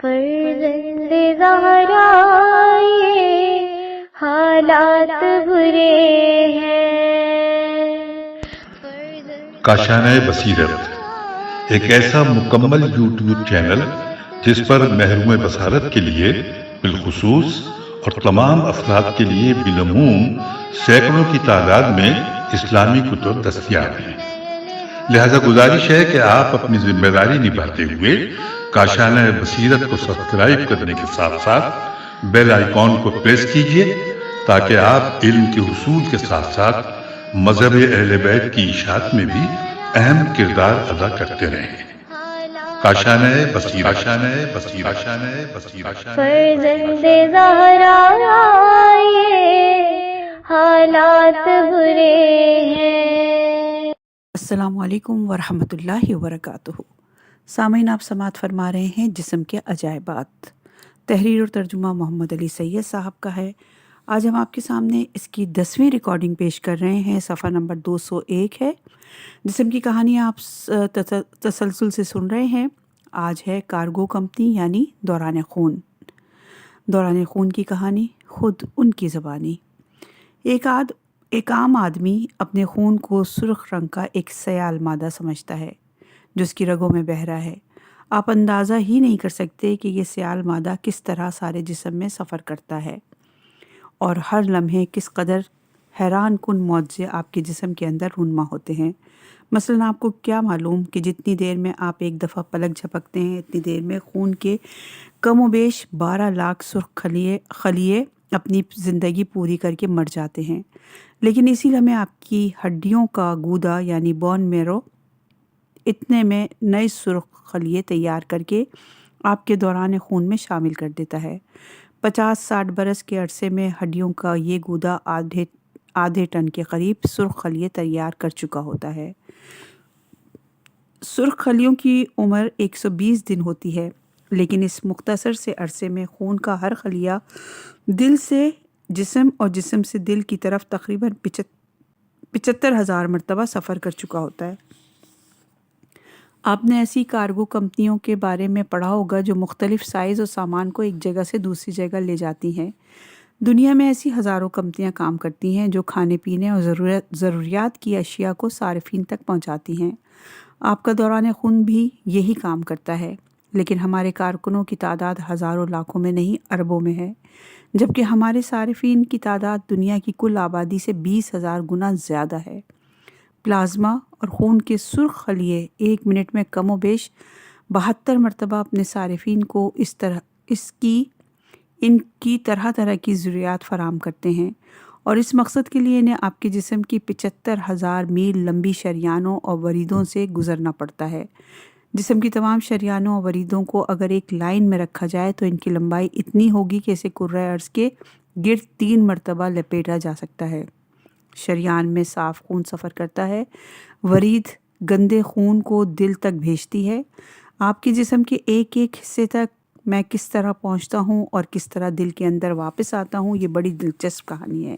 فرزند زہرا یہ حالات برے ہیں۔ کاشانۂ بصیرت ایک ایسا مکمل یوٹیوب چینل جس پر محروم بصارت کے لیے بالخصوص اور تمام افراد کے لیے بالعموم سینکڑوں کی تعداد میں اسلامی کتب دستیاب ہیں۔ لہذا گزارش ہے کہ آپ اپنی ذمہ داری نبھاتے ہوئے کاشانۂ بصیرت کو سبسکرائب کرنے کے ساتھ ساتھ بیل آئیکن کو پریس کیجیے تاکہ آپ علم کے حصول کے ساتھ ساتھ مذہب اہل بیت کی اشاعت میں بھی اہم کردار ادا کرتے رہیں۔ کاشانۂ بصیرت، کاشانۂ بصیرت، کاشانۂ بصیرت۔ فرزند زہرا یہ حالات برے ہیں۔ السلام علیکم ورحمۃ اللہ وبرکاتہ۔ سامعین، آپ سماعت فرما رہے ہیں جسم کے عجائبات۔ تحریر اور ترجمہ محمد علی سید صاحب کا ہے۔ آج ہم آپ کے سامنے اس کی 10ویں ریکارڈنگ پیش کر رہے ہیں۔ صفحہ نمبر 201 ہے۔ جسم کی کہانی آپ تسلسل سے سن رہے ہیں۔ آج ہے کارگو کمپنی یعنی دوران خون۔ دوران خون کی کہانی خود ان کی زبانی۔ ایک عام آدمی اپنے خون کو سرخ رنگ کا ایک سیال مادہ سمجھتا ہے جو اس کی رگوں میں بہہ رہا ہے۔ آپ اندازہ ہی نہیں کر سکتے کہ یہ سیال مادہ کس طرح سارے جسم میں سفر کرتا ہے اور ہر لمحے کس قدر حیران کن معجزے آپ کے جسم کے اندر رونما ہوتے ہیں۔ مثلاً آپ کو کیا معلوم کہ جتنی دیر میں آپ ایک دفعہ پلک جھپکتے ہیں اتنی دیر میں خون کے کم و بیش 12 لاکھ سرخ خلیے اپنی زندگی پوری کر کے مر جاتے ہیں، لیکن اسی لمحے آپ کی ہڈیوں کا گودا یعنی بون میرو اتنے میں نئے سرخ خلیے تیار کر کے آپ کے دوران خون میں شامل کر دیتا ہے۔ 50-60 برس کے عرصے میں ہڈیوں کا یہ گودا آدھے ٹن کے قریب سرخ خلیے تیار کر چکا ہوتا ہے۔ سرخ خلیوں کی عمر 120 دن ہوتی ہے، لیکن اس مختصر سے عرصے میں خون کا ہر خلیہ دل سے جسم اور جسم سے دل کی طرف تقریباً 75,000 مرتبہ سفر کر چکا ہوتا ہے۔ آپ نے ایسی کارگو کمپنیوں کے بارے میں پڑھا ہوگا جو مختلف سائز اور سامان کو ایک جگہ سے دوسری جگہ لے جاتی ہیں۔ دنیا میں ایسی ہزاروں کمپنیاں کام کرتی ہیں جو کھانے پینے اور ضروریات کی اشیاء کو صارفین تک پہنچاتی ہیں۔ آپ کا دوران خون بھی یہی کام کرتا ہے، لیکن ہمارے کارکنوں کی تعداد ہزاروں لاکھوں میں نہیں اربوں میں ہے، جبکہ ہمارے صارفین کی تعداد دنیا کی کل آبادی سے 20,000 گنا زیادہ ہے۔ پلازما اور خون کے سرخ خلیے ایک منٹ میں کم و بیش 72 مرتبہ اپنے صارفین کو ان کی طرح طرح کی ضروریات فراہم کرتے ہیں، اور اس مقصد کے لیے انہیں آپ کے جسم کی 75,000 میل لمبی شریانوں اور وریدوں سے گزرنا پڑتا ہے۔ جسم کی تمام شریانوں اور وریدوں کو اگر ایک لائن میں رکھا جائے تو ان کی لمبائی اتنی ہوگی کہ اسے کرۂ ارض کے گرد 3 مرتبہ لپیٹا جا سکتا ہے۔ شریان میں صاف خون سفر کرتا ہے، ورید گندے خون کو دل تک بھیجتی ہے۔ آپ کے جسم کے ایک ایک حصے تک میں کس طرح پہنچتا ہوں اور کس طرح دل کے اندر واپس آتا ہوں، یہ بڑی دلچسپ کہانی ہے۔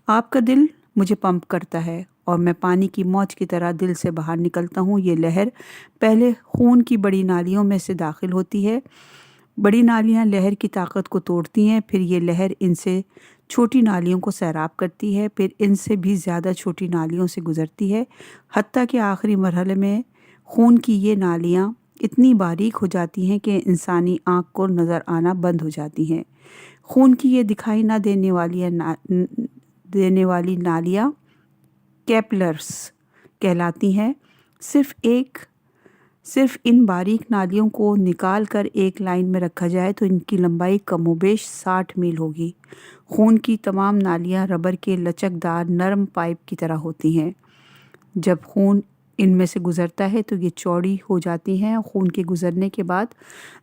آپ کا دل مجھے پمپ کرتا ہے اور میں پانی کی موج کی طرح دل سے باہر نکلتا ہوں۔ یہ لہر پہلے خون کی بڑی نالیوں میں سے داخل ہوتی ہے، بڑی نالیاں لہر کی طاقت کو توڑتی ہیں، پھر یہ لہر ان سے چھوٹی نالیوں کو سیراب کرتی ہے، پھر ان سے بھی زیادہ چھوٹی نالیوں سے گزرتی ہے، حتیٰ کہ آخری مرحلے میں خون کی یہ نالیاں اتنی باریک ہو جاتی ہیں کہ انسانی آنکھ کو نظر آنا بند ہو جاتی ہیں۔ خون کی یہ دکھائی نہ دینے والی نالیاں کیپلرز کہلاتی ہیں۔ صرف ان باریک نالیوں کو نکال کر ایک لائن میں رکھا جائے تو ان کی لمبائی کم و بیش 60 میل ہوگی۔ خون کی تمام نالیاں ربر کے لچکدار نرم پائپ کی طرح ہوتی ہیں۔ جب خون ان میں سے گزرتا ہے تو یہ چوڑی ہو جاتی ہیں اور خون کے گزرنے کے بعد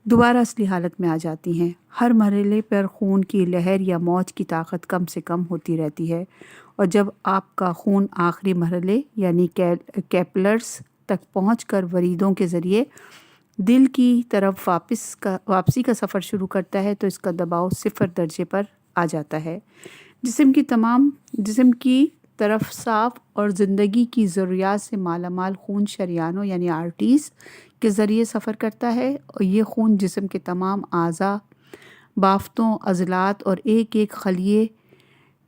دوبارہ اصلی حالت میں آ جاتی ہیں۔ ہر مرحلے پر خون کی لہر یا موج کی طاقت کم سے کم ہوتی رہتی ہے، اور جب آپ کا خون آخری مرحلے یعنی کیپلرز تک پہنچ کر وریدوں کے ذریعے دل کی طرف واپسی کا سفر شروع کرتا ہے تو اس کا دباؤ 0 درجے پر آ جاتا ہے۔ جسم کی طرف صاف اور زندگی کی ضروریات سے مالا مال خون شریانوں یعنی آرٹریز کے ذریعے سفر کرتا ہے اور یہ خون جسم کے تمام اعضاء، بافتوں، عضلات اور ایک ایک خلیے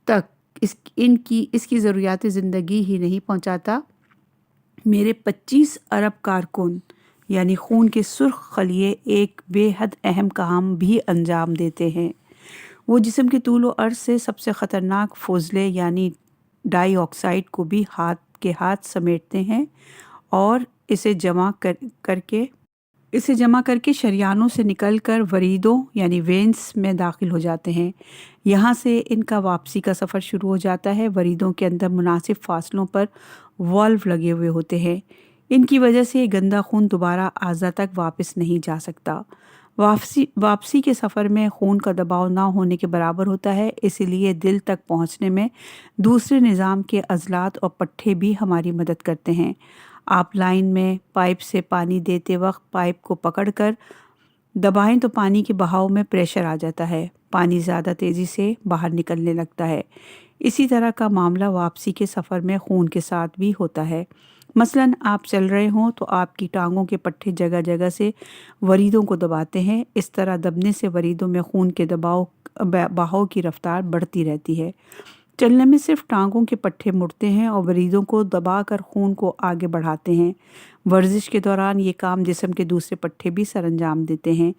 تک اس کی ضروریات زندگی ہی نہیں پہنچاتا، میرے 25 ارب کارکن یعنی خون کے سرخ خلیے ایک بے حد اہم کام بھی انجام دیتے ہیں۔ وہ جسم کے طول و عرض سے سب سے خطرناک فضلے یعنی ڈائی آکسائڈ کو بھی ہاتھ سمیٹتے ہیں اور اسے جمع کر کے شریانوں سے نکل کر وریدوں یعنی وینس میں داخل ہو جاتے ہیں۔ یہاں سے ان کا واپسی کا سفر شروع ہو جاتا ہے۔ وریدوں کے اندر مناسب فاصلوں پر والو لگے ہوئے ہوتے ہیں۔ ان کی وجہ سے گندا خون دوبارہ اعضاء تک واپس نہیں جا سکتا۔ واپسی کے سفر میں خون کا دباؤ نہ ہونے کے برابر ہوتا ہے، اسی لیے دل تک پہنچنے میں دوسرے نظام کے عضلات اور پٹھے بھی ہماری مدد کرتے ہیں۔ آپ لائن میں پائپ سے پانی دیتے وقت پائپ کو پکڑ کر دبائیں تو پانی کے بہاؤ میں پریشر آ جاتا ہے، پانی زیادہ تیزی سے باہر نکلنے لگتا ہے۔ اسی طرح کا معاملہ واپسی کے سفر میں خون کے ساتھ بھی ہوتا ہے۔ مثلاً آپ چل رہے ہوں تو آپ کی ٹانگوں کے پٹھے جگہ جگہ سے وریدوں کو دباتے ہیں۔ اس طرح دبنے سے وریدوں میں خون کے بہاؤ کی رفتار بڑھتی رہتی ہے۔ چلنے میں صرف ٹانگوں کے پٹھے مڑتے ہیں اور وریدوں کو دبا کر خون کو آگے بڑھاتے ہیں۔ ورزش کے دوران یہ کام جسم کے دوسرے پٹھے بھی سر انجام دیتے ہیں،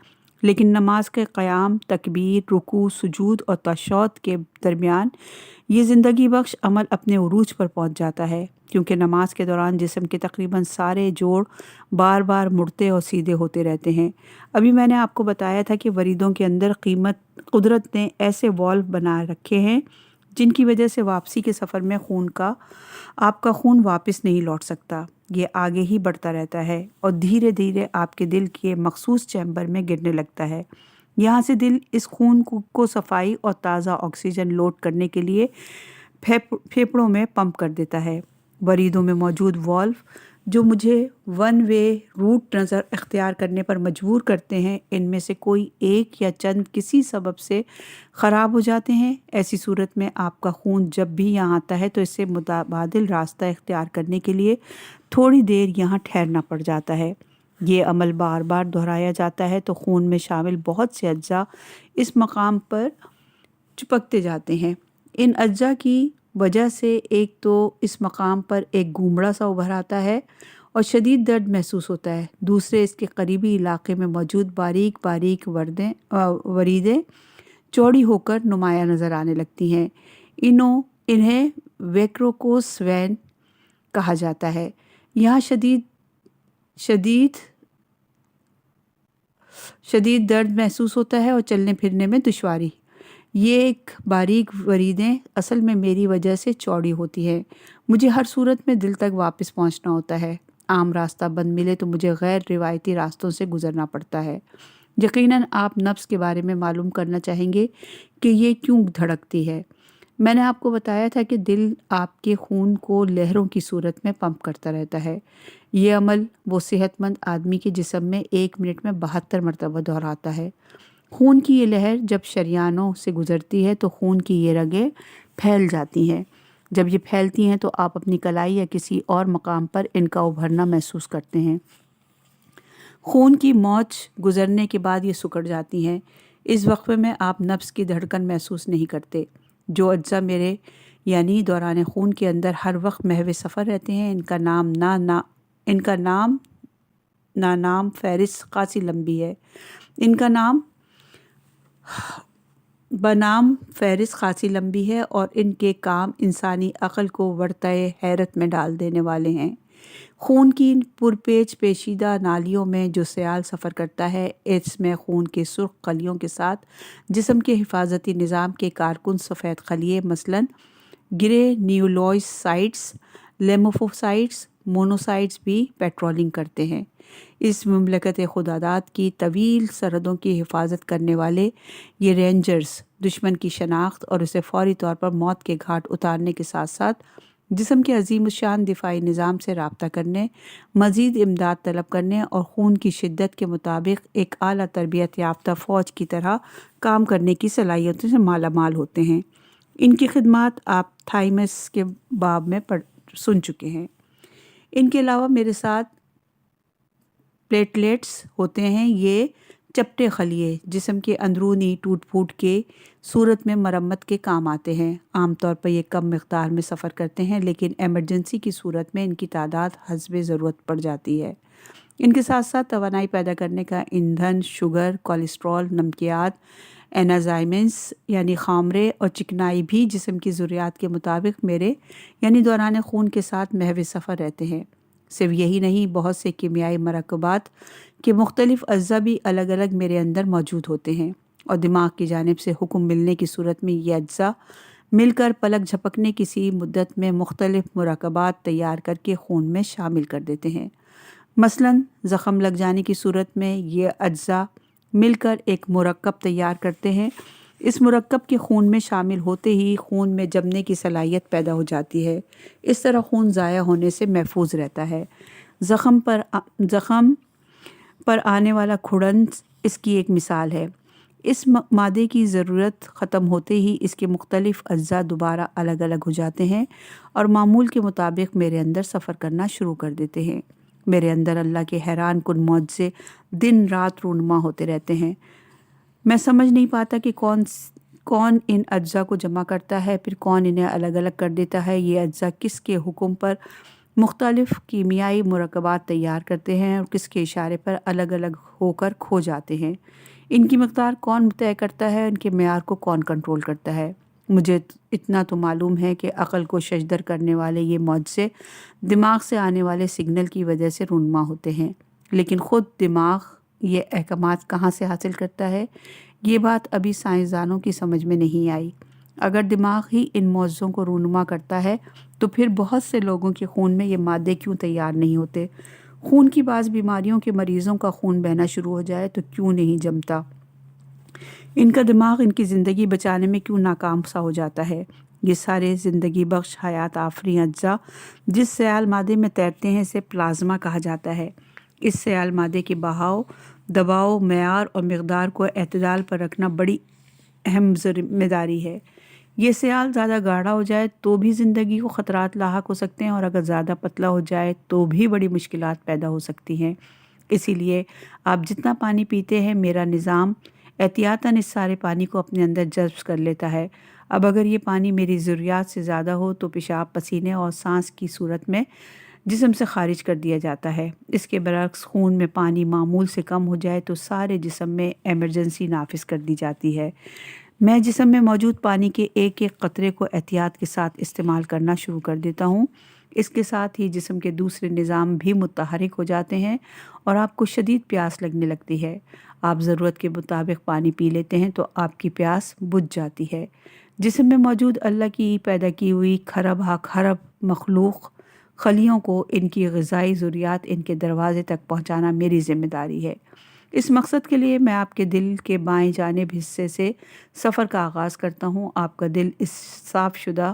لیکن نماز کے قیام، تکبیر، رکوع، سجود اور تشہد کے درمیان یہ زندگی بخش عمل اپنے عروج پر پہنچ جاتا ہے، کیونکہ نماز کے دوران جسم کے تقریباً سارے جوڑ بار بار مڑتے اور سیدھے ہوتے رہتے ہیں۔ ابھی میں نے آپ کو بتایا تھا کہ وریدوں کے اندر قدرت نے ایسے والو بنا رکھے ہیں جن کی وجہ سے واپسی کے سفر میں آپ کا خون واپس نہیں لوٹ سکتا، یہ آگے ہی بڑھتا رہتا ہے اور دھیرے دھیرے آپ کے دل کے مخصوص چیمبر میں گرنے لگتا ہے۔ یہاں سے دل اس خون کو صفائی اور تازہ آکسیجن لوڈ کرنے کے لیے پھیپھڑوں میں پمپ کر دیتا ہے۔ وریدوں میں موجود والو جو مجھے ون وے روٹ اختیار کرنے پر مجبور کرتے ہیں، ان میں سے کوئی ایک یا چند کسی سبب سے خراب ہو جاتے ہیں۔ ایسی صورت میں آپ کا خون جب بھی یہاں آتا ہے تو اسے متبادل راستہ اختیار کرنے کے لیے تھوڑی دیر یہاں ٹھہرنا پڑ جاتا ہے۔ یہ عمل بار بار دہرایا جاتا ہے تو خون میں شامل بہت سے اجزاء اس مقام پر چپکتے جاتے ہیں۔ ان اجزاء کی وجہ سے ایک تو اس مقام پر ایک گھومڑا سا ابھر آتا ہے اور شدید درد محسوس ہوتا ہے، دوسرے اس کے قریبی علاقے میں موجود باریک باریک وریدیں چوڑی ہو کر نمایاں نظر آنے لگتی ہیں۔ انہیں ویکروکوس وین کہا جاتا ہے۔ یہاں شدید درد محسوس ہوتا ہے اور چلنے پھرنے میں دشواری۔ یہ ایک باریک وریدیں اصل میں میری وجہ سے چوڑی ہوتی ہیں۔ مجھے ہر صورت میں دل تک واپس پہنچنا ہوتا ہے۔ عام راستہ بند ملے تو مجھے غیر روایتی راستوں سے گزرنا پڑتا ہے۔ یقیناً آپ نبض کے بارے میں معلوم کرنا چاہیں گے کہ یہ کیوں دھڑکتی ہے۔ میں نے آپ کو بتایا تھا کہ دل آپ کے خون کو لہروں کی صورت میں پمپ کرتا رہتا ہے۔ یہ عمل وہ صحت مند آدمی کے جسم میں 1 منٹ میں 72 مرتبہ دہراتا ہے۔ خون کی یہ لہر جب شریانوں سے گزرتی ہے تو خون کی یہ رگیں پھیل جاتی ہیں۔ جب یہ پھیلتی ہیں تو آپ اپنی کلائی یا کسی اور مقام پر ان کا ابھرنا محسوس کرتے ہیں۔ خون کی موج گزرنے کے بعد یہ سکڑ جاتی ہیں۔ اس وقفے میں آپ نبض کی دھڑکن محسوس نہیں کرتے۔ جو اجزاء میرے یعنی دوران خون کے اندر ہر وقت محو سفر رہتے ہیں، ان کا نام فہرست خاصی لمبی ہے۔ ان کا نام بنام فہرست خاصی لمبی ہے اور ان کے کام انسانی عقل کو ورطۂ حیرت میں ڈال دینے والے ہیں۔ خون کی پرپیچ پیچیدہ نالیوں میں جو سیال سفر کرتا ہے، اس میں خون کے سرخ خلیوں کے ساتھ جسم کے حفاظتی نظام کے کارکن سفید خلیے مثلاً گرینیولوسائٹس، لیمفوسائٹس، مونوسائٹس بھی پیٹرولنگ کرتے ہیں۔ اس مملکت خداداد کی طویل سرحدوں کی حفاظت کرنے والے یہ رینجرز دشمن کی شناخت اور اسے فوری طور پر موت کے گھاٹ اتارنے کے ساتھ ساتھ جسم کے عظیم الشان دفاعی نظام سے رابطہ کرنے، مزید امداد طلب کرنے اور خون کی شدت کے مطابق ایک اعلیٰ تربیت یافتہ فوج کی طرح کام کرنے کی صلاحیتوں سے مالا مال ہوتے ہیں۔ ان کی خدمات آپ تھائمس کے باب میں سن چکے ہیں۔ ان کے علاوہ میرے ساتھ پلیٹلیٹس ہوتے ہیں یہ چپٹے خلیے جسم کے اندرونی ٹوٹ پھوٹ کے صورت میں مرمت کے کام آتے ہیں۔ عام طور پر یہ کم مقدار میں سفر کرتے ہیں، لیکن ایمرجنسی کی صورت میں ان کی تعداد حسب ضرورت پڑ جاتی ہے۔ ان کے ساتھ ساتھ توانائی پیدا کرنے کا ایندھن، شوگر، کولیسٹرول، نمکیات، انزائمز یعنی خامرے اور چکنائی بھی جسم کی ضروریات کے مطابق میرے یعنی دوران خون کے ساتھ محو سفر رہتے ہیں۔ صرف یہی نہیں، بہت سے کیمیائی مرکبات کے مختلف اجزاء بھی الگ الگ میرے اندر موجود ہوتے ہیں، اور دماغ کی جانب سے حکم ملنے کی صورت میں یہ اجزاء مل کر پلک جھپکنے کسی مدت میں مختلف مرکبات تیار کر کے خون میں شامل کر دیتے ہیں۔ مثلاً زخم لگ جانے کی صورت میں یہ اجزاء مل کر ایک مرکب تیار کرتے ہیں۔ اس مرکب کے خون میں شامل ہوتے ہی خون میں جمنے کی صلاحیت پیدا ہو جاتی ہے۔ اس طرح خون ضائع ہونے سے محفوظ رہتا ہے۔ زخم پر آنے والا کھڑن اس کی ایک مثال ہے۔ اس مادے کی ضرورت ختم ہوتے ہی اس کے مختلف اجزاء دوبارہ الگ الگ ہو جاتے ہیں اور معمول کے مطابق میرے اندر سفر کرنا شروع کر دیتے ہیں۔ میرے اندر اللہ کے حیران کن معجزے دن رات رونما ہوتے رہتے ہیں۔ میں سمجھ نہیں پاتا کہ کون ان اجزاء کو جمع کرتا ہے، پھر کون انہیں الگ الگ کر دیتا ہے۔ یہ اجزاء کس کے حکم پر مختلف کیمیائی مرکبات تیار کرتے ہیں اور کس کے اشارے پر الگ الگ ہو کر کھو جاتے ہیں۔ ان کی مقدار کون طے کرتا ہے، ان کے معیار کو کون کنٹرول کرتا ہے۔ مجھے اتنا تو معلوم ہے کہ عقل کو ششدر کرنے والے یہ معجزے دماغ سے آنے والے سگنل کی وجہ سے رونما ہوتے ہیں، لیکن خود دماغ یہ احکامات کہاں سے حاصل کرتا ہے، یہ بات ابھی سائنسدانوں کی سمجھ میں نہیں آئی۔ اگر دماغ ہی ان معجزوں کو رونما کرتا ہے تو پھر بہت سے لوگوں کے خون میں یہ مادے کیوں تیار نہیں ہوتے؟ خون کی بعض بیماریوں کے مریضوں کا خون بہنا شروع ہو جائے تو کیوں نہیں جمتا؟ ان کا دماغ ان کی زندگی بچانے میں کیوں ناکام سا ہو جاتا ہے؟ یہ سارے زندگی بخش حیات آفرین اجزاء جس سیال مادے میں تیرتے ہیں اسے پلازما کہا جاتا ہے۔ اس سیال مادے کے بہاؤ، دباؤ، معیار اور مقدار کو اعتدال پر رکھنا بڑی اہم ذمہ داری ہے۔ یہ سیال زیادہ گاڑھا ہو جائے تو بھی زندگی کو خطرات لاحق ہو سکتے ہیں، اور اگر زیادہ پتلا ہو جائے تو بھی بڑی مشکلات پیدا ہو سکتی ہیں۔ اسی لیے آپ جتنا پانی پیتے ہیں، میرا نظام احتیاطاً اس سارے پانی کو اپنے اندر جذب کر لیتا ہے۔ اب اگر یہ پانی میری ضروریات سے زیادہ ہو تو پیشاب، پسینے اور سانس کی صورت میں جسم سے خارج کر دیا جاتا ہے۔ اس کے برعکس خون میں پانی معمول سے کم ہو جائے تو سارے جسم میں ایمرجنسی نافذ کر دی جاتی ہے۔ میں جسم میں موجود پانی کے ایک ایک قطرے کو احتیاط کے ساتھ استعمال کرنا شروع کر دیتا ہوں۔ اس کے ساتھ ہی جسم کے دوسرے نظام بھی متحرک ہو جاتے ہیں اور آپ کو شدید پیاس لگنے لگتی ہے۔ آپ ضرورت کے مطابق پانی پی لیتے ہیں تو آپ کی پیاس بجھ جاتی ہے۔ جسم میں موجود اللہ کی پیدا کی ہوئی کھرب ہا کھرب مخلوق خلیوں کو ان کی غذائی ضروریات ان کے دروازے تک پہنچانا میری ذمہ داری ہے۔ اس مقصد کے لیے میں آپ کے دل کے بائیں جانب حصے سے سفر کا آغاز کرتا ہوں۔ آپ کا دل اس صاف شدہ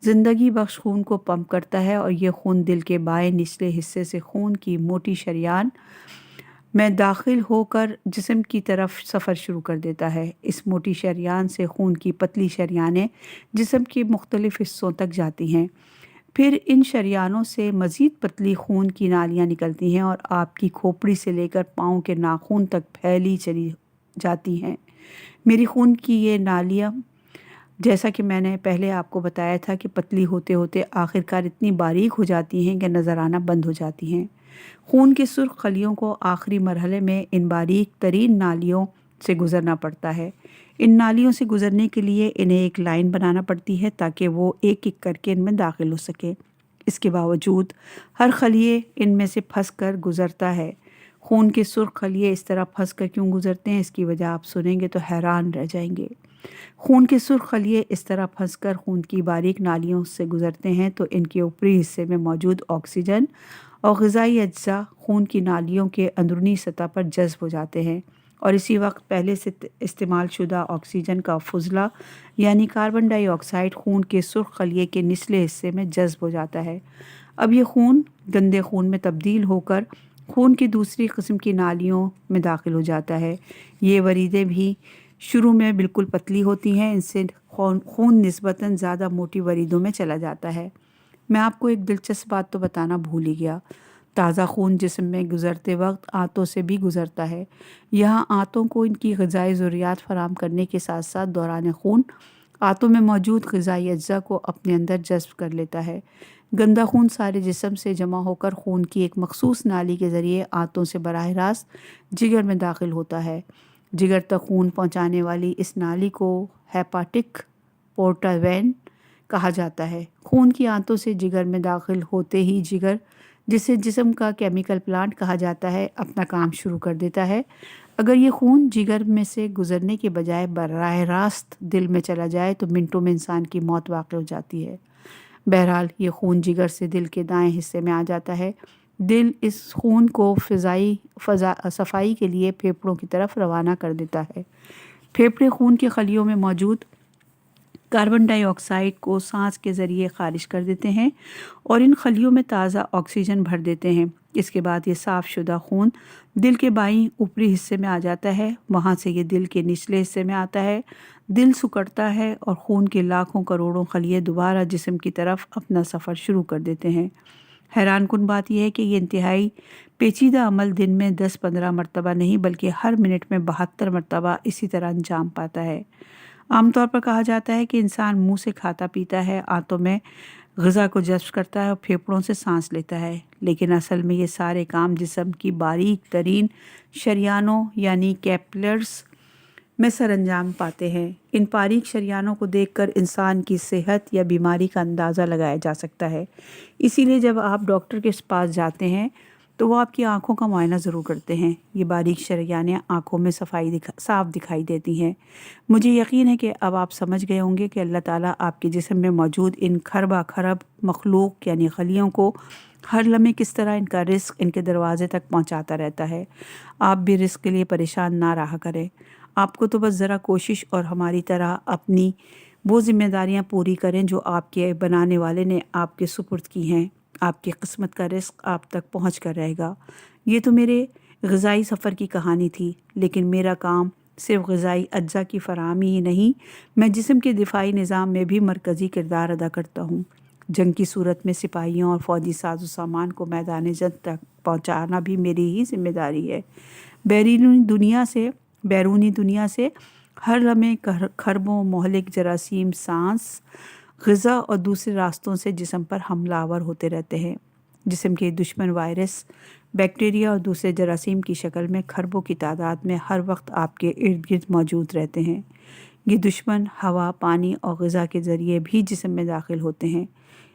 زندگی بخش خون کو پمپ کرتا ہے اور یہ خون دل کے بائیں نچلے حصے سے خون کی موٹی شریان میں داخل ہو کر جسم کی طرف سفر شروع کر دیتا ہے۔ اس موٹی شریان سے خون کی پتلی شریانیں جسم کے مختلف حصوں تک جاتی ہیں۔ پھر ان شریانوں سے مزید پتلی خون کی نالیاں نکلتی ہیں اور آپ کی کھوپڑی سے لے کر پاؤں کے ناخن تک پھیلی چلی جاتی ہیں۔ میری خون کی یہ نالیاں، جیسا کہ میں نے پہلے آپ کو بتایا تھا کہ پتلی ہوتے ہوتے آخر کار اتنی باریک ہو جاتی ہیں کہ نظر آنا بند ہو جاتی ہیں۔ خون کے سرخ خلیوں کو آخری مرحلے میں ان باریک ترین نالیوں سے گزرنا پڑتا ہے۔ ان نالیوں سے گزرنے کے لیے انہیں ایک لائن بنانا پڑتی ہے تاکہ وہ ایک ایک کر کے ان میں داخل ہو سکے۔ اس کے باوجود ہر خلیے ان میں سے پھنس کر گزرتا ہے۔ خون کے سرخ خلیے اس طرح پھنس کر کیوں گزرتے ہیں، اس کی وجہ آپ سنیں گے تو حیران رہ جائیں گے۔ خون کے سرخ خلیے اس طرح پھنس کر خون کی باریک نالیوں سے گزرتے ہیں تو ان کے اوپری حصے میں موجود آکسیجن اور غذائی اجزاء خون کی نالیوں کے اندرونی سطح پر جذب ہو جاتے ہیں، اور اسی وقت پہلے سے استعمال شدہ آکسیجن کا فضلہ یعنی کاربن ڈائی آکسائڈ خون کے سرخ خلیے کے نچلے حصے میں جذب ہو جاتا ہے۔ اب یہ خون گندے خون میں تبدیل ہو کر خون کی دوسری قسم کی نالیوں میں داخل ہو جاتا ہے۔ یہ وریدیں بھی شروع میں بالکل پتلی ہوتی ہیں، ان سے خون نسبتاً زیادہ موٹی وریدوں میں چلا جاتا ہے۔ میں آپ کو ایک دلچسپ بات تو بتانا بھول ہی گیا۔ تازہ خون جسم میں گزرتے وقت آنتوں سے بھی گزرتا ہے۔ یہاں آنتوں کو ان کی غذائی ضروریات فراہم کرنے کے ساتھ ساتھ دوران خون آنتوں میں موجود غذائی اجزاء کو اپنے اندر جذب کر لیتا ہے۔ گندا خون سارے جسم سے جمع ہو کر خون کی ایک مخصوص نالی کے ذریعے آنتوں سے براہ راست جگر میں داخل ہوتا ہے۔ جگر تک خون پہنچانے والی اس نالی کو ہیپاٹک پورٹا وین کہا جاتا ہے۔ خون کی آنتوں سے جگر میں داخل ہوتے ہی جگر، جسے جسم کا کیمیکل پلانٹ کہا جاتا ہے، اپنا کام شروع کر دیتا ہے۔ اگر یہ خون جگر میں سے گزرنے کے بجائے براہ راست دل میں چلا جائے تو منٹوں میں انسان کی موت واقع ہو جاتی ہے۔ بہرحال یہ خون جگر سے دل کے دائیں حصے میں آ جاتا ہے۔ دل اس خون کو صفائی کے لیے پھیپھڑوں کی طرف روانہ کر دیتا ہے۔ پھیپھڑے خون کی خلیوں میں موجود کاربن ڈائی آکسائڈ کو سانس کے ذریعے خارج کر دیتے ہیں اور ان خلیوں میں تازہ آکسیجن بھر دیتے ہیں۔ اس کے بعد یہ صاف شدہ خون دل کے بائیں اوپری حصے میں آ جاتا ہے۔ وہاں سے یہ دل کے نچلے حصے میں آتا ہے۔ دل سکڑتا ہے اور خون کے لاکھوں کروڑوں خلیے دوبارہ جسم کی طرف اپنا سفر شروع کر دیتے ہیں۔ حیران کن بات یہ ہے کہ یہ انتہائی پیچیدہ عمل دن میں 10-15 مرتبہ نہیں بلکہ ہر منٹ میں 72 مرتبہ اسی طرح انجام پاتا ہے۔ عام طور پر کہا جاتا ہے کہ انسان منہ سے کھاتا پیتا ہے، آنتوں میں غذا کو جذب کرتا ہے اور پھیپھڑوں سے سانس لیتا ہے، لیکن اصل میں یہ سارے کام جسم کی باریک ترین شریانوں یعنی کیپلرز میں سر انجام پاتے ہیں۔ ان باریک شریانوں کو دیکھ کر انسان کی صحت یا بیماری کا اندازہ لگایا جا سکتا ہے۔ اسی لیے جب آپ ڈاکٹر کے پاس جاتے ہیں تو وہ آپ کی آنکھوں کا معائنہ ضرور کرتے ہیں۔ یہ باریک شریانیں آنکھوں میں صاف دکھائی دیتی ہیں۔ مجھے یقین ہے کہ اب آپ سمجھ گئے ہوں گے کہ اللہ تعالیٰ آپ کے جسم میں موجود ان کھربا کھرب مخلوق یعنی خلیوں کو ہر لمحے کس طرح ان کا رزق ان کے دروازے تک پہنچاتا رہتا ہے۔ آپ بھی رزق کے لیے پریشان نہ رہا کریں۔ آپ کو تو بس ذرا کوشش اور ہماری طرح اپنی وہ ذمہ داریاں پوری کریں جو آپ کے بنانے والے نے آپ کے سپرد کی ہیں۔ آپ کی قسمت کا رزق آپ تک پہنچ کر رہے گا۔ یہ تو میرے غذائی سفر کی کہانی تھی، لیکن میرا کام صرف غذائی اجزاء کی فراہمی ہی نہیں، میں جسم کے دفاعی نظام میں بھی مرکزی کردار ادا کرتا ہوں۔ جنگ کی صورت میں سپاہیوں اور فوجی ساز و سامان کو میدان جنگ تک پہنچانا بھی میری ہی ذمہ داری ہے۔ بیرونی دنیا سے ہر لمحے کھربوں مہلک جراثیم سانس، غذا اور دوسرے راستوں سے جسم پر حملہ آور ہوتے رہتے ہیں۔ جسم کے دشمن وائرس، بیکٹیریا اور دوسرے جراثیم کی شکل میں کھربوں کی تعداد میں ہر وقت آپ کے ارد گرد موجود رہتے ہیں۔ یہ دشمن ہوا، پانی اور غذا کے ذریعے بھی جسم میں داخل ہوتے ہیں۔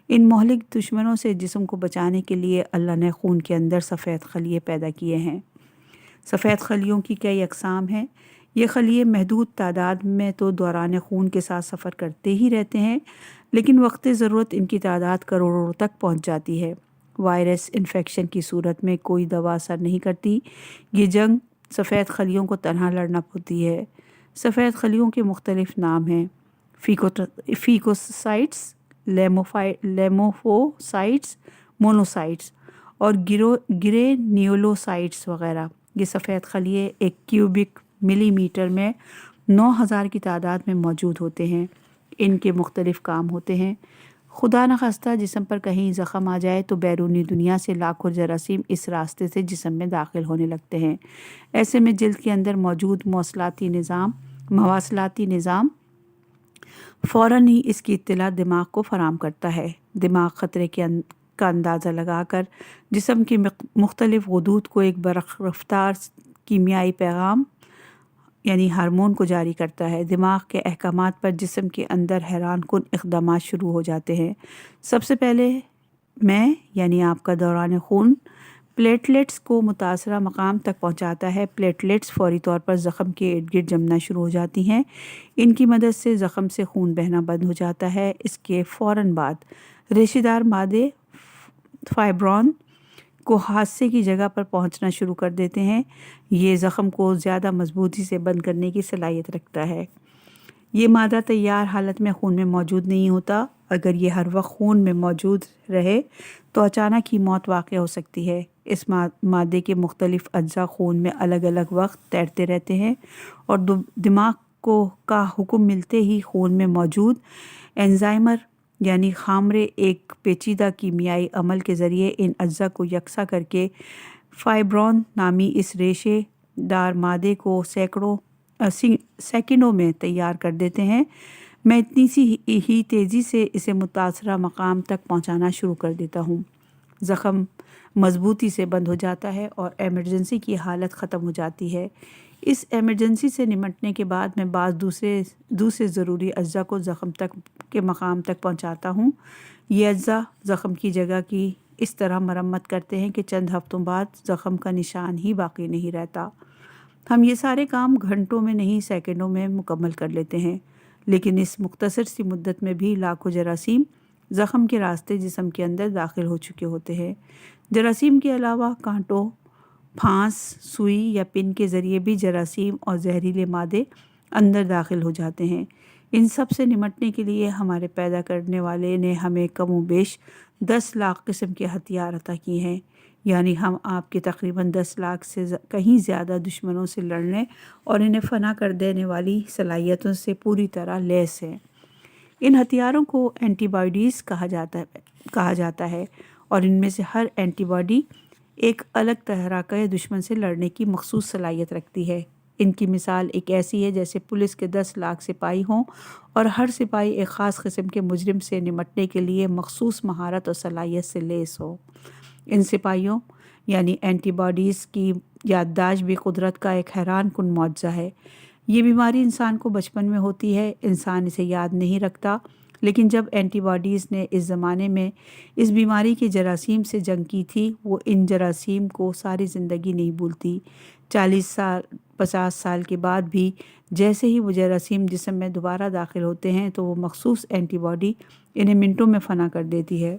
ان مہلک دشمنوں سے جسم کو بچانے کے لیے اللہ نے خون کے اندر سفید خلیے پیدا کیے ہیں۔ سفید خلیوں کی کئی اقسام ہیں۔ یہ خلیے محدود تعداد میں تو دوران خون کے ساتھ سفر کرتے ہی رہتے ہیں، لیکن وقت ضرورت ان کی تعداد کروڑوں تک پہنچ جاتی ہے۔ وائرس انفیکشن کی صورت میں کوئی دوا اثر نہیں کرتی۔ یہ جنگ سفید خلیوں کو تنہا لڑنا پڑتی ہے۔ سفید خلیوں کے مختلف نام ہیں: فیکوسائٹس، لیمفوسائٹس، مونوسائٹس اور گرینیولوسائٹس وغیرہ۔ یہ سفید خلیے 1 کیوبک ملی میٹر میں 9000 کی تعداد میں موجود ہوتے ہیں۔ ان کے مختلف کام ہوتے ہیں۔ خدا نخواستہ جسم پر کہیں زخم آ جائے تو بیرونی دنیا سے لاکھوں جراثیم اس راستے سے جسم میں داخل ہونے لگتے ہیں۔ ایسے میں جلد کے اندر موجود مواصلاتی نظام فوراً ہی اس کی اطلاع دماغ کو فراہم کرتا ہے۔ دماغ خطرے کا اندازہ لگا کر جسم کے مختلف غدود کو ایک برق رفتار کیمیائی پیغام یعنی ہارمون کو جاری کرتا ہے۔ دماغ کے احکامات پر جسم کے اندر حیران کن اقدامات شروع ہو جاتے ہیں۔ سب سے پہلے یعنی آپ کا دوران خون پلیٹلیٹس کو متاثرہ مقام تک پہنچاتا ہے۔ پلیٹلیٹس فوری طور پر زخم کے ارد گرد جمنا شروع ہو جاتی ہیں۔ ان کی مدد سے زخم سے خون بہنا بند ہو جاتا ہے۔ اس کے فوراً بعد ریشے دار مادے فائبرون کو حادثے کی جگہ پر پہنچنا شروع کر دیتے ہیں۔ یہ زخم کو زیادہ مضبوطی سے بند کرنے کی صلاحیت رکھتا ہے۔ یہ مادہ تیار حالت میں خون میں موجود نہیں ہوتا۔ اگر یہ ہر وقت خون میں موجود رہے تو اچانک ہی موت واقع ہو سکتی ہے۔ اس مادے کے مختلف اجزاء خون میں الگ الگ وقت تیرتے رہتے ہیں اور دماغ کا حکم ملتے ہی خون میں موجود انزائمر یعنی خامرے ایک پیچیدہ کیمیائی عمل کے ذریعے ان اجزاء کو یکساں کر کے فائبرون نامی اس ریشے دار مادے کو سیکنڈوں میں تیار کر دیتے ہیں، میں اتنی سی ہی تیزی سے اسے متاثرہ مقام تک پہنچانا شروع کر دیتا ہوں۔ زخم مضبوطی سے بند ہو جاتا ہے اور ایمرجنسی کی حالت ختم ہو جاتی ہے۔ اس ایمرجنسی سے نمٹنے کے بعد میں بعض دوسرے ضروری اجزاء کو زخم تک کے مقام تک پہنچاتا ہوں۔ یہ اجزاء زخم کی جگہ کی اس طرح مرمت کرتے ہیں کہ چند ہفتوں بعد زخم کا نشان ہی باقی نہیں رہتا۔ ہم یہ سارے کام گھنٹوں میں نہیں سیکنڈوں میں مکمل کر لیتے ہیں، لیکن اس مختصر سی مدت میں بھی لاکھوں جراثیم زخم کے راستے جسم کے اندر داخل ہو چکے ہوتے ہیں۔ جراثیم کے علاوہ کانٹوں، پھانس، سوئی یا پن کے ذریعے بھی جراثیم اور زہریلے مادے اندر داخل ہو جاتے ہیں۔ ان سب سے نمٹنے کے لیے ہمارے پیدا کرنے والے نے ہمیں کم و بیش 10 لاکھ قسم کے ہتھیار عطا کیے ہیں، یعنی ہم آپ کے تقریباً 10 لاکھ سے کہیں زیادہ دشمنوں سے لڑنے اور انہیں فنا کر دینے والی صلاحیتوں سے پوری طرح لیس ہیں۔ ان ہتھیاروں کو اینٹی باڈیز کہا جاتا ہے اور ان میں سے ہر اینٹی باڈی ایک الگ طرح کے دشمن سے لڑنے کی مخصوص صلاحیت رکھتی ہے۔ ان کی مثال ایک ایسی ہے جیسے پولیس کے 10 لاکھ سپاہی ہوں اور ہر سپاہی ایک خاص قسم کے مجرم سے نمٹنے کے لیے مخصوص مہارت اور صلاحیت سے لیس ہو۔ ان سپاہیوں یعنی اینٹی باڈیز کی یادداشت بھی قدرت کا ایک حیران کن معجزہ ہے۔ یہ بیماری انسان کو بچپن میں ہوتی ہے، انسان اسے یاد نہیں رکھتا، لیکن جب اینٹی باڈیز نے اس زمانے میں اس بیماری کے جراثیم سے جنگ کی تھی، وہ ان جراثیم کو ساری زندگی نہیں بھولتی۔ 40 سال 50 سال کے بعد بھی جیسے ہی وہ جراثیم جسم میں دوبارہ داخل ہوتے ہیں تو وہ مخصوص اینٹی باڈی انہیں منٹوں میں فنا کر دیتی ہے۔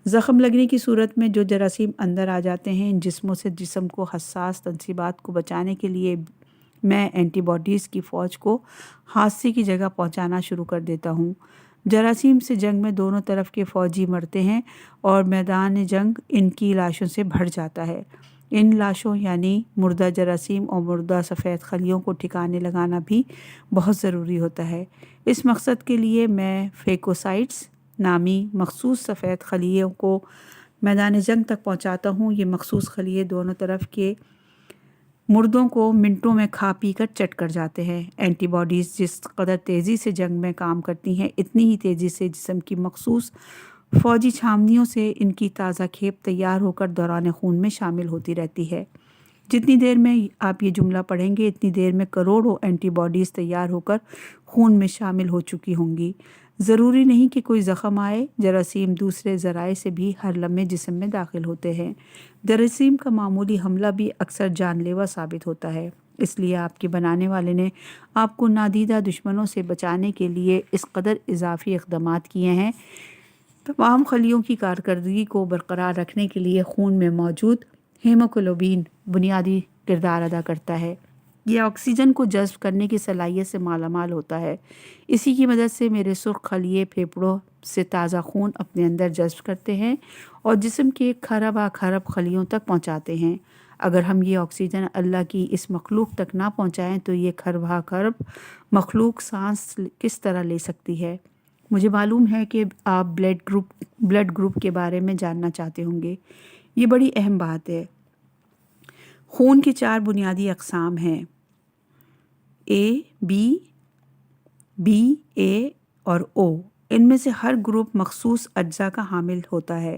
زخم لگنے کی صورت میں جو جراثیم اندر آ جاتے ہیں، ان جسموں سے جسم کو حساس تنصیبات کو بچانے کے لیے میں اینٹی باڈیز کی فوج کو حادثے کی جگہ پہنچانا شروع کر دیتا ہوں۔ جراثیم سے جنگ میں دونوں طرف کے فوجی مرتے ہیں اور میدان جنگ ان کی لاشوں سے بھر جاتا ہے۔ ان لاشوں یعنی مردہ جراثیم اور مردہ سفید خلیوں کو ٹھکانے لگانا بھی بہت ضروری ہوتا ہے۔ اس مقصد کے لیے میں فیکوسائٹس نامی مخصوص سفید خلیوں کو میدان جنگ تک پہنچاتا ہوں۔ یہ مخصوص خلیے دونوں طرف کے مردوں کو منٹوں میں کھا پی کر چٹ کر جاتے ہیں۔ اینٹی باڈیز جس قدر تیزی سے جنگ میں کام کرتی ہیں، اتنی ہی تیزی سے جسم کی مخصوص فوجی چھاونیوں سے ان کی تازہ کھیپ تیار ہو کر دوران خون میں شامل ہوتی رہتی ہے۔ جتنی دیر میں آپ یہ جملہ پڑھیں گے، اتنی دیر میں کروڑوں اینٹی باڈیز تیار ہو کر خون میں شامل ہو چکی ہوں گی۔ ضروری نہیں کہ کوئی زخم آئے، جراثیم دوسرے ذرائع سے بھی ہر لمحے جسم میں داخل ہوتے ہیں۔ جراثیم کا معمولی حملہ بھی اکثر جان لیوا ثابت ہوتا ہے، اس لیے آپ کے بنانے والے نے آپ کو نادیدہ دشمنوں سے بچانے کے لیے اس قدر اضافی اقدامات کیے ہیں۔ تمام خلیوں کی کارکردگی کو برقرار رکھنے کے لیے خون میں موجود ہیموگلوبین بنیادی کردار ادا کرتا ہے۔ یہ آکسیجن کو جذب کرنے کی صلاحیت سے مالا مال ہوتا ہے۔ اسی کی مدد سے میرے سرخ خلیے پھیپھڑوں سے تازہ خون اپنے اندر جذب کرتے ہیں اور جسم کے کھرب کھرب خلیوں تک پہنچاتے ہیں۔ اگر ہم یہ آکسیجن اللہ کی اس مخلوق تک نہ پہنچائیں تو یہ کھرب کھرب مخلوق سانس کس طرح لے سکتی ہے؟ مجھے معلوم ہے کہ آپ بلڈ گروپ کے بارے میں جاننا چاہتے ہوں گے۔ یہ بڑی اہم بات ہے۔ خون کی 4 بنیادی اقسام ہیں: بی، اے اور او۔ ان میں سے ہر گروپ مخصوص اجزاء کا حامل ہوتا ہے۔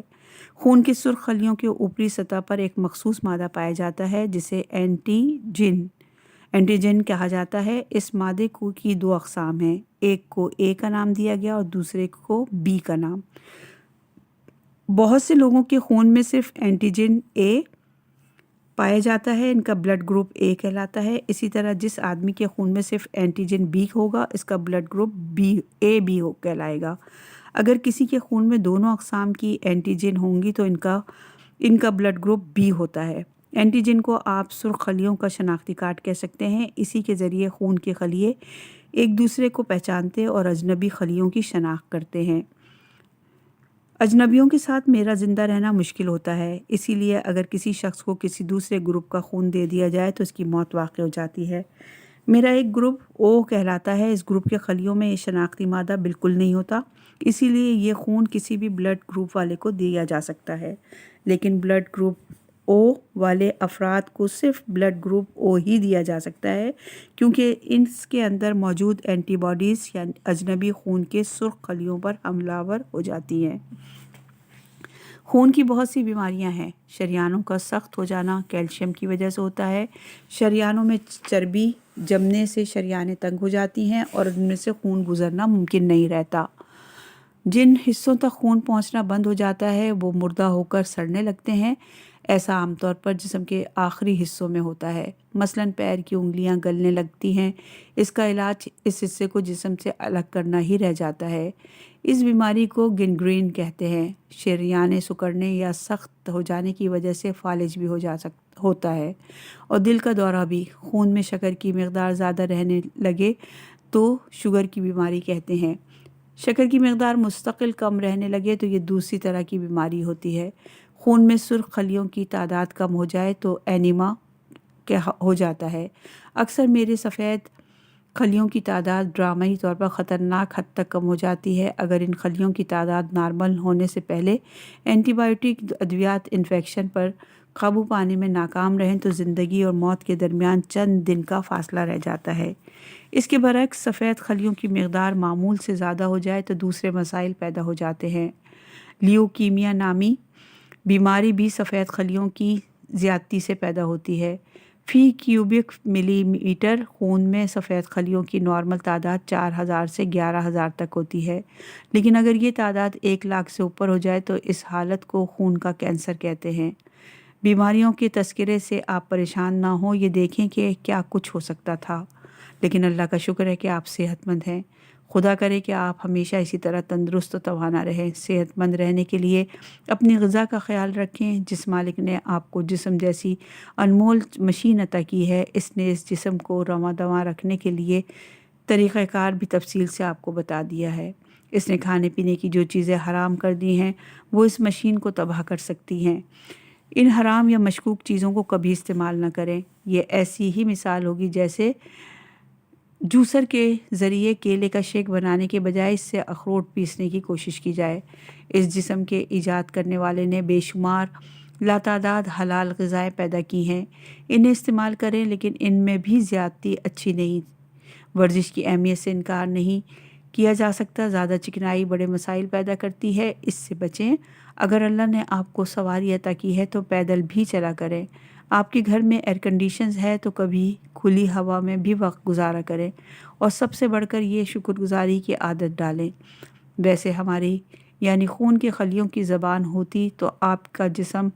خون کی سرخ خلیوں کے اوپری سطح پر ایک مخصوص مادہ پایا جاتا ہے جسے اینٹیجن کہا جاتا ہے۔ اس مادے کی 2 اقسام ہیں، ایک کو اے کا نام دیا گیا اور دوسرے کو بی کا نام۔ بہت سے لوگوں کے خون میں صرف اینٹیجن اے پایا جاتا ہے، ان کا بلڈ گروپ اے کہلاتا ہے۔ اسی طرح جس آدمی کے خون میں صرف اینٹیجن بی ہوگا، اس کا بلڈ گروپ اے بی کہلائے گا۔ اگر کسی کے خون میں دونوں اقسام کی اینٹیجن ہوں گی تو ان کا بلڈ گروپ بی ہوتا ہے۔ اینٹیجن کو آپ سرخ خلیوں کا شناختی کارڈ کہہ سکتے ہیں۔ اسی کے ذریعے خون کے خلیے ایک دوسرے کو پہچانتے اور اجنبی خلیوں کی شناخت کرتے ہیں۔ اجنبیوں کے ساتھ میرا زندہ رہنا مشکل ہوتا ہے، اسی لیے اگر کسی شخص کو کسی دوسرے گروپ کا خون دے دیا جائے تو اس کی موت واقع ہو جاتی ہے۔ میرا ایک گروپ او کہلاتا ہے. اس گروپ کے خلیوں میں یہ شناختی مادہ بالکل نہیں ہوتا، اسی لیے یہ خون کسی بھی بلڈ گروپ والے کو دیا جا سکتا ہے، لیکن بلڈ گروپ او والے افراد کو صرف بلڈ گروپ او ہی دیا جا سکتا ہے، کیونکہ اس کے اندر موجود اینٹی باڈیز یا اجنبی خون کے سرخ خلیوں پر حملہ آور ہو جاتی ہیں. خون کی بہت سی بیماریاں ہیں. شریانوں کا سخت ہو جانا کیلشیم کی وجہ سے ہوتا ہے. شریانوں میں چربی جمنے سے شریانیں تنگ ہو جاتی ہیں اور ان میں سے خون گزرنا ممکن نہیں رہتا. جن حصوں تک خون پہنچنا بند ہو جاتا ہے وہ مردہ ہو کر سڑنے لگتے ہیں. ایسا عام طور پر جسم کے آخری حصوں میں ہوتا ہے. مثلاً پیر کی انگلیاں گلنے لگتی ہیں. اس کا علاج اس حصے کو جسم سے الگ کرنا ہی رہ جاتا ہے. اس بیماری کو گنگرین کہتے ہیں. شریانیں سکڑنے یا سخت ہو جانے کی وجہ سے فالج بھی ہوتا ہے. اور دل کا دورہ بھی. خون میں شکر کی مقدار زیادہ رہنے لگے تو شوگر کی بیماری کہتے ہیں. شکر کی مقدار مستقل کم رہنے لگے تو یہ دوسری طرح کی بیماری ہوتی ہے. خون میں سرخ خلیوں کی تعداد کم ہو جائے تو اینیما ہو جاتا ہے. اکثر میرے سفید خلیوں کی تعداد ڈرامائی طور پر خطرناک حد تک کم ہو جاتی ہے. اگر ان خلیوں کی تعداد نارمل ہونے سے پہلے اینٹی بائیوٹک ادویات انفیکشن پر قابو پانے میں ناکام رہیں تو زندگی اور موت کے درمیان چند دن کا فاصلہ رہ جاتا ہے. اس کے برعکس سفید خلیوں کی مقدار معمول سے زیادہ ہو جائے تو دوسرے مسائل پیدا ہو جاتے ہیں. لیوکیمیا نامی بیماری بھی سفید خلیوں کی زیادتی سے پیدا ہوتی ہے. فی کیوبک ملی میٹر خون میں سفید خلیوں کی نارمل تعداد 4000 سے 11000 تک ہوتی ہے، لیکن اگر یہ تعداد 1,00,000 سے اوپر ہو جائے تو اس حالت کو خون کا کینسر کہتے ہیں. بیماریوں کے تذکرے سے آپ پریشان نہ ہوں، یہ دیکھیں کہ کیا کچھ ہو سکتا تھا، لیکن اللہ کا شکر ہے کہ آپ صحت مند ہیں. خدا کرے کہ آپ ہمیشہ اسی طرح تندرست و توانا رہیں. صحت مند رہنے کے لیے اپنی غذا کا خیال رکھیں. جس مالک نے آپ کو جسم جیسی انمول مشین عطا کی ہے، اس نے اس جسم کو رواں دواں رکھنے کے لیے طریقہ کار بھی تفصیل سے آپ کو بتا دیا ہے. اس نے کھانے پینے کی جو چیزیں حرام کر دی ہیں وہ اس مشین کو تباہ کر سکتی ہیں. ان حرام یا مشکوک چیزوں کو کبھی استعمال نہ کریں. یہ ایسی ہی مثال ہوگی جیسے جوسر کے ذریعے کیلے کا شیک بنانے کے بجائے اس سے اخروٹ پیسنے کی کوشش کی جائے. اس جسم کے ایجاد کرنے والے نے بے شمار لاتعداد حلال غذائیں پیدا کی ہیں. انہیں استعمال کریں، لیکن ان میں بھی زیادتی اچھی نہیں. ورزش کی اہمیت سے انکار نہیں کیا جا سکتا. زیادہ چکنائی بڑے مسائل پیدا کرتی ہے، اس سے بچیں. اگر اللہ نے آپ کو سواری عطا کی ہے تو پیدل بھی چلا کریں. آپ کے گھر میں ایئر کنڈیشنز ہے تو کبھی کھلی ہوا میں بھی وقت گزارا کریں، اور سب سے بڑھ کر یہ شکر گزاری کی عادت ڈالیں. ویسے ہماری یعنی خون کے خلیوں کی زبان ہوتی تو آپ کا جسم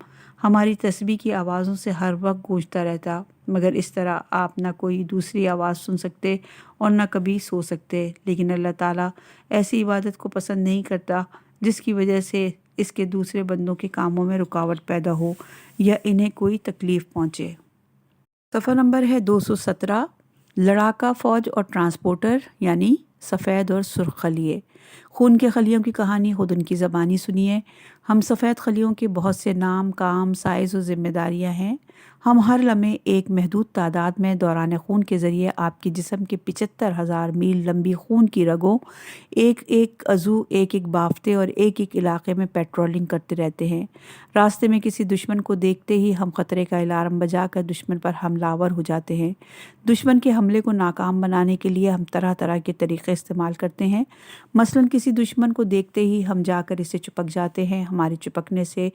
ہماری تسبیح کی آوازوں سے ہر وقت گونجتا رہتا، مگر اس طرح آپ نہ کوئی دوسری آواز سن سکتے اور نہ کبھی سو سکتے. لیکن اللہ تعالیٰ ایسی عبادت کو پسند نہیں کرتا جس کی وجہ سے اس کے دوسرے بندوں کے کاموں میں رکاوٹ پیدا ہو یا انہیں کوئی تکلیف پہنچے. صفحہ نمبر ہے 217. لڑاکا فوج اور ٹرانسپورٹر یعنی سفید اور سرخ خلیے. خون کے خلیوں کی کہانی خود ان کی زبانی سنیے. ہم سفید خلیوں کے بہت سے نام، کام، سائز و ذمہ داریاں ہیں. ہم ہر لمحے ایک محدود تعداد میں دوران خون کے ذریعے آپ کے جسم کے 75,000 میل لمبی خون کی رگوں، ایک ایک عضو، ایک ایک بافتے اور ایک ایک علاقے میں پیٹرولنگ کرتے رہتے ہیں. راستے میں کسی دشمن کو دیکھتے ہی ہم خطرے کا الارم بجا کر دشمن پر حملہ آور ہو جاتے ہیں. دشمن کے حملے کو ناکام بنانے کے لیے ہم طرح طرح کے طریقے استعمال کرتے ہیں. مثلاً کسی دشمن کو دیکھتے ہی ہم جا کر اسے چپک جاتے ہیں. ہمارے چپکنے سے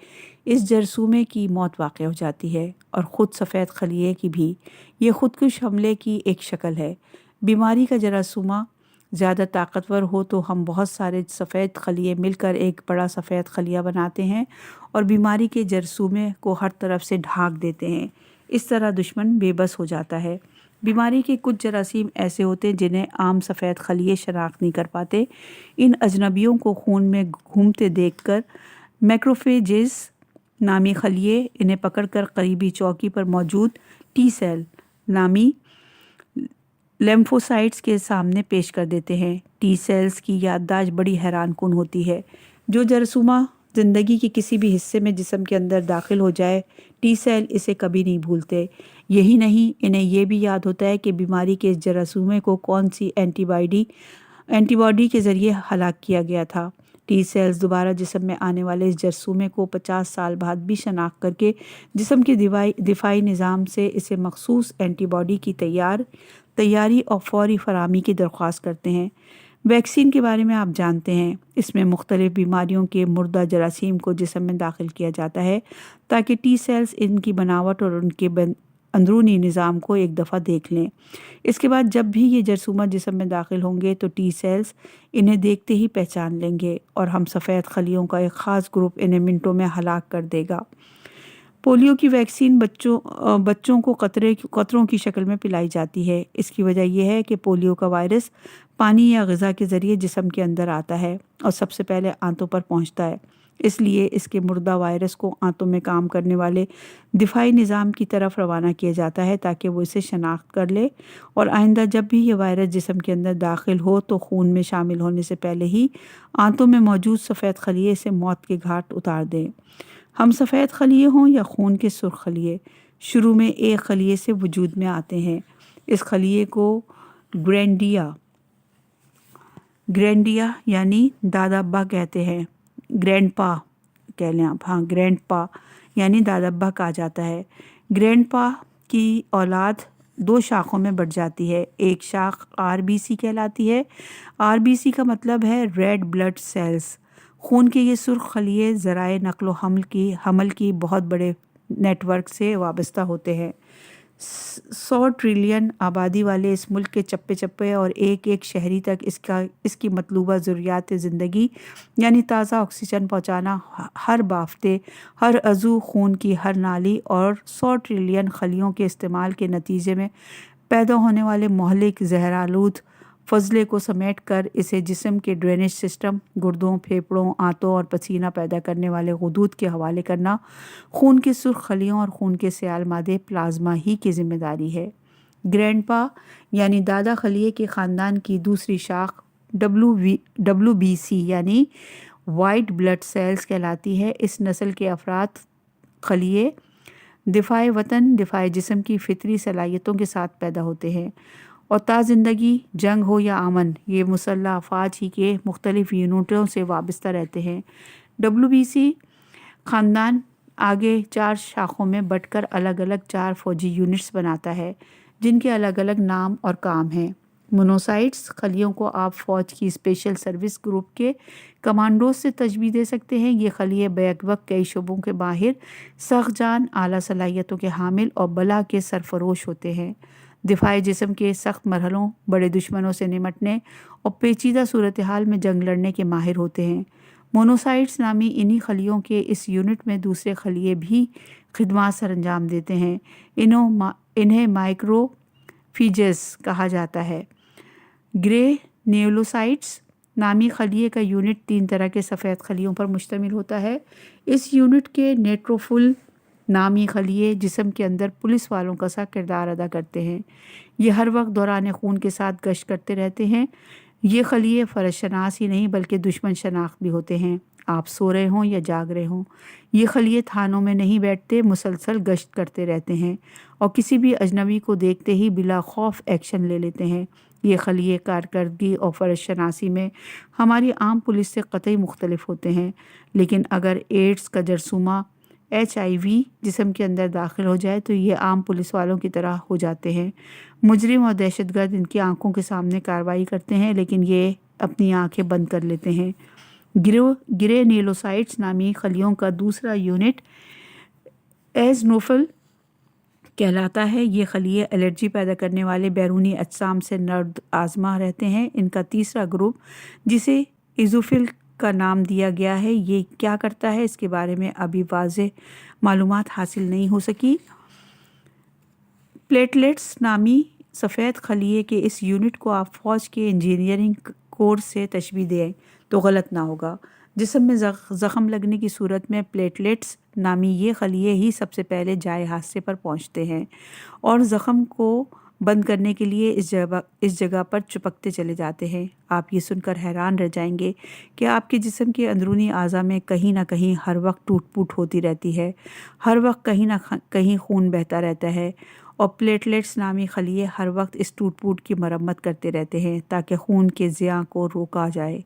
اس جرثومے کی موت واقع ہو جاتی ہے. اور خود سفید خلیے کی بھی یہ خودکش حملے کی ایک شکل ہے. بیماری کا جراثومہ زیادہ طاقتور ہو تو ہم بہت سارے سفید خلیے مل کر ایک بڑا سفید خلیہ بناتے ہیں اور بیماری کے جرثومے کو ہر طرف سے ڈھانک دیتے ہیں. اس طرح دشمن بے بس ہو جاتا ہے. بیماری کے کچھ جراثیم ایسے ہوتے ہیں جنہیں عام سفید خلیے شناخت نہیں کر پاتے. ان اجنبیوں کو خون میں گھومتے دیکھ کر میکروفیجز نامی خلیے انہیں پکڑ کر قریبی چوکی پر موجود ٹی سیل نامی لیمفوسائٹس کے سامنے پیش کر دیتے ہیں. ٹی سیلز کی یادداشت بڑی حیران کن ہوتی ہے. جو جراثومہ زندگی کے کسی بھی حصے میں جسم کے اندر داخل ہو جائے ٹی سیل اسے کبھی نہیں بھولتے۔ یہی نہیں، انہیں یہ بھی یاد ہوتا ہے کہ بیماری کے اس جراثومے کو کون سی اینٹی باڈی کے ذریعے ہلاک کیا گیا تھا۔ ٹی سیلز دوبارہ جسم میں آنے والے اس جرثومے کو 50 سال بعد بھی شناخت کر کے جسم کے دفاعی نظام سے اسے مخصوص اینٹی باڈی کی تیاری اور فوری فراہمی کی درخواست کرتے ہیں۔ ویکسین کے بارے میں آپ جانتے ہیں، اس میں مختلف بیماریوں کے مردہ جراثیم کو جسم میں داخل کیا جاتا ہے تاکہ ٹی سیلز ان کی بناوٹ اور ان کے اندرونی نظام کو ایک دفعہ دیکھ لیں۔ اس کے بعد جب بھی یہ جرثومہ جسم میں داخل ہوں گے تو ٹی سیلز انہیں دیکھتے ہی پہچان لیں گے اور ہم سفید خلیوں کا ایک خاص گروپ انہیں منٹوں میں ہلاک کر دے گا۔ پولیو کی ویکسین بچوں کو قطروں کی شکل میں پلائی جاتی ہے۔ اس کی وجہ یہ ہے کہ پولیو کا وائرس پانی یا غذا کے ذریعے جسم کے اندر آتا ہے اور سب سے پہلے آنتوں پر پہنچتا ہے۔ اس لیے اس کے مردہ وائرس کو آنتوں میں کام کرنے والے دفاعی نظام کی طرف روانہ کیا جاتا ہے تاکہ وہ اسے شناخت کر لے اور آئندہ جب بھی یہ وائرس جسم کے اندر داخل ہو تو خون میں شامل ہونے سے پہلے ہی آنتوں میں موجود سفید خلیے سے موت کے گھاٹ اتار دے۔ ہم سفید خلیے ہوں یا خون کے سرخ خلیے، شروع میں ایک خلیے سے وجود میں آتے ہیں۔ اس خلیے کو گرینڈیا یعنی دادا ابا کہتے ہیں، گرینڈ پا کہہ لیں آپ، گرینڈ پا یعنی دادا ابا کہا جاتا ہے۔ گرینڈ پا کی اولاد 2 شاخوں میں بٹ جاتی ہے۔ ایک شاخ RBC کہلاتی ہے۔ RBC کا مطلب ہے ریڈ بلڈ سیلز۔ خون کے یہ سرخ خلیے ذرائع نقل و حمل کی بہت بڑے نیٹ ورک سے وابستہ ہوتے ہیں۔ 100 ٹریلین آبادی والے اس ملک کے چپے چپے اور ایک شہری تک اس کی مطلوبہ ضروریات زندگی یعنی تازہ آکسیجن پہنچانا ہر بافتے، ہر عضو، خون کی ہر نالی اور 100 ٹریلین خلیوں کے استعمال کے نتیجے میں پیدا ہونے والے مہلک زہرآلود فضلے کو سمیٹ کر اسے جسم کے ڈرینیج سسٹم، گردوں، پھیپھڑوں، آنتوں اور پسینہ پیدا کرنے والے غدود کے حوالے کرنا خون کے سرخ خلیوں اور خون کے سیال مادے پلازما ہی کی ذمہ داری ہے۔ گرینڈ پا یعنی دادا خلیے کے خاندان کی دوسری شاخ WBC یعنی وائٹ بلڈ سیلز کہلاتی ہے۔ اس نسل کے افراد خلیے دفاع وطن، دفاع جسم کی فطری صلاحیتوں کے ساتھ پیدا ہوتے ہیں اور تا زندگی جنگ ہو یا امن یہ مسلح افواج ہی کے مختلف یونٹوں سے وابستہ رہتے ہیں۔ WBC خاندان آگے 4 شاخوں میں بٹ کر الگ الگ 4 فوجی یونٹس بناتا ہے جن کے الگ الگ نام اور کام ہیں۔ مونوسائٹس خلیوں کو آپ فوج کی اسپیشل سروس گروپ کے کمانڈوز سے تشبیہ دے سکتے ہیں۔ یہ خلیے بیک وقت کئی شعبوں کے ماہر، سخت جان، اعلیٰ صلاحیتوں کے حامل اور بلا کے سرفروش ہوتے ہیں۔ دفاعی جسم کے سخت مرحلوں، بڑے دشمنوں سے نمٹنے اور پیچیدہ صورتحال میں جنگ لڑنے کے ماہر ہوتے ہیں۔ مونوسائٹس نامی انہی خلیوں کے اس یونٹ میں دوسرے خلیے بھی خدمات سر انجام دیتے ہیں۔ انہیں مائکرو فیجز کہا جاتا ہے۔ گرے نیولوسائٹس نامی خلیے کا یونٹ 3 طرح کے سفید خلیوں پر مشتمل ہوتا ہے۔ اس یونٹ کے نیٹروفل نامی خلیے جسم کے اندر پولیس والوں کا سا کردار ادا کرتے ہیں۔ یہ ہر وقت دوران خون کے ساتھ گشت کرتے رہتے ہیں۔ یہ خلیے فرد شناس ہی نہیں بلکہ دشمن شناخت بھی ہوتے ہیں، آپ سو رہے ہوں یا جاگ رہے ہوں۔ یہ خلیے تھانوں میں نہیں بیٹھتے، مسلسل گشت کرتے رہتے ہیں اور کسی بھی اجنبی کو دیکھتے ہی بلا خوف ایکشن لے لیتے ہیں۔ یہ خلیے کارکردگی اور فرد شناسی میں ہماری عام پولیس سے قطعی مختلف ہوتے ہیں، لیکن اگر ایڈز کا جرثومہ HIV جسم کے اندر داخل ہو جائے تو یہ عام پولیس والوں کی طرح ہو جاتے ہیں۔ مجرم اور دہشت گرد ان کی آنکھوں کے سامنے کارروائی کرتے ہیں لیکن یہ اپنی آنکھیں بند کر لیتے ہیں۔ گرے نیلوسائٹس نامی خلیوں کا دوسرا یونٹ ایزنوفل کہلاتا ہے۔ یہ خلیے الرجی پیدا کرنے والے بیرونی اجسام سے نرد آزما رہتے ہیں۔ ان کا تیسرا گروپ جسے ایزوفل کا نام دیا گیا ہے، یہ کیا کرتا ہے اس کے بارے میں ابھی واضح معلومات حاصل نہیں ہو سکی۔ پلیٹلیٹس نامی سفید خلیے کے اس یونٹ کو آپ فوج کے انجینئرنگ کورس سے تشبیہ دیں تو غلط نہ ہوگا۔ جسم میں زخم لگنے کی صورت میں پلیٹلیٹس نامی یہ خلیے ہی سب سے پہلے جائے حادثے پر پہنچتے ہیں اور زخم کو بند کرنے کے لیے اس جگہ پر چپکتے چلے جاتے ہیں۔ آپ یہ سن کر حیران رہ جائیں گے کہ آپ کے جسم کے اندرونی اعضاء میں کہیں نہ کہیں ہر وقت ٹوٹ پوٹ ہوتی رہتی ہے، ہر وقت کہیں نہ کہیں خون بہتا رہتا ہے، اور پلیٹلیٹس نامی خلیے ہر وقت اس ٹوٹ پوٹ کی مرمت کرتے رہتے ہیں تاکہ خون کے ضیاع کو روکا جائے۔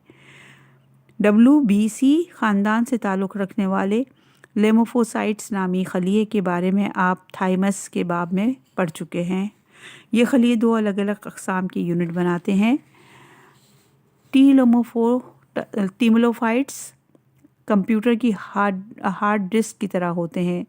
WBC خاندان سے تعلق رکھنے والے لیمفوسائٹس نامی خلیے کے بارے میں آپ تھائمس کے باب میں پڑھ چکے ہیں۔ یہ خلیے 2 الگ الگ اقسام کی یونٹ بناتے ہیں۔ ٹیملوفائٹس کمپیوٹر کی ہارڈ ڈسک کی طرح ہوتے ہیں،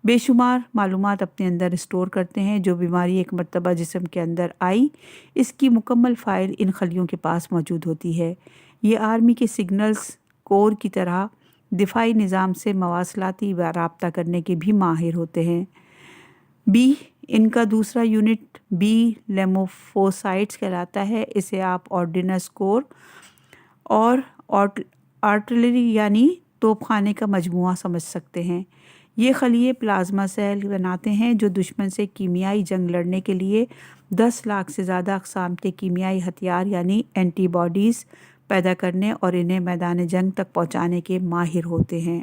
بے شمار معلومات اپنے اندر اسٹور کرتے ہیں۔ جو بیماری ایک مرتبہ جسم کے اندر آئی، اس کی مکمل فائل ان خلیوں کے پاس موجود ہوتی ہے۔ یہ آرمی کے سگنلز کور کی طرح دفاعی نظام سے مواصلاتی رابطہ کرنے کے بھی ماہر ہوتے ہیں۔ ان کا دوسرا یونٹ لیمفوسائٹس کہلاتا ہے۔ اسے آپ آرڈیننس کور اور آرٹلری یعنی توپ خانے کا مجموعہ سمجھ سکتے ہیں۔ یہ خلیے پلازما سیل بناتے ہیں جو دشمن سے کیمیائی جنگ لڑنے کے لیے 10 لاکھ سے زیادہ اقسام کے کیمیائی ہتھیار یعنی اینٹی باڈیز پیدا کرنے اور انہیں میدان جنگ تک پہنچانے کے ماہر ہوتے ہیں۔